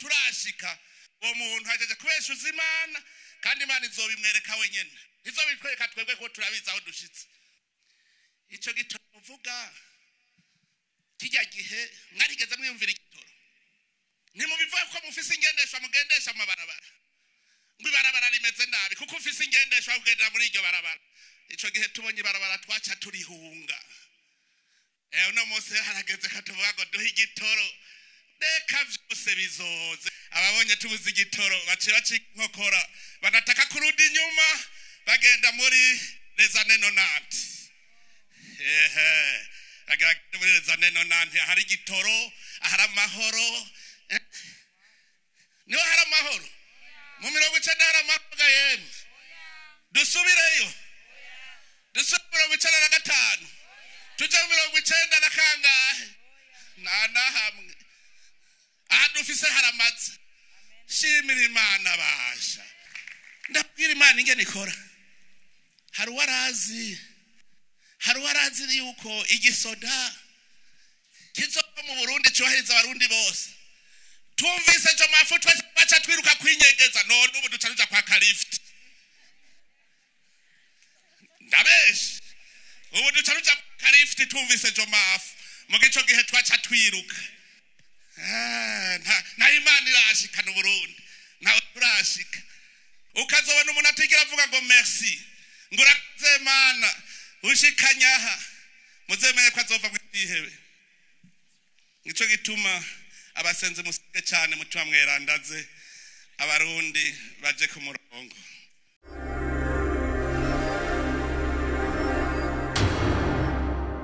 turashika uwo muntu hajeje kubeshuza Imana kandi Imana izobimwereka wenyene izobitwereka twebwe ko turabiza aho dushitse ico gitoro muvuga kijya gihe mwarigeze mwiyumvira igitoro ntimubivuga ko mufise ingendeshwa mugendesha amabarabara ngo ibarabara rimeze nabi kuko ufise ingendeshwa kugendera muri iryo barabara ico gihe tubonye ibarabara twaca turihunga uno munsi harageze katuvuga ngo duhe igitoro reka vyose bizoze ababonye tubuze igitoro bacira inkokora banataka kurudi inyuma bagenda muri les années 90 bagenda muri les années 90 hari igitoro hari amahoro niho hari amahoro mu 90 hari amahoro yemwe dusubireyo dusubira mu 95 tuje mu 90 na kangahe na hamwe adufise haramaze shimira Imana basha ndabwira Imana ingene ikora hari warazi yuko igisoda kizoba mu Burundi cyohereza abarundi bose tumvise cyo mafutwe baca twiruka kwinyegeza none ubu ducaruja kwa kalift ndabesh ubu ducaruja kwa kalift tumvise cyo mafu mu gico gihe twaca twiruka na Imana irashika no Burundi nawe turashika ukazobona umuntu atigera avuga ngo merci nguraze Imana ushikanyaha muzemenye ko azova mwihebe nico gituma abasenze musike cyane mutima mwerandaze abarundi baje ku murongo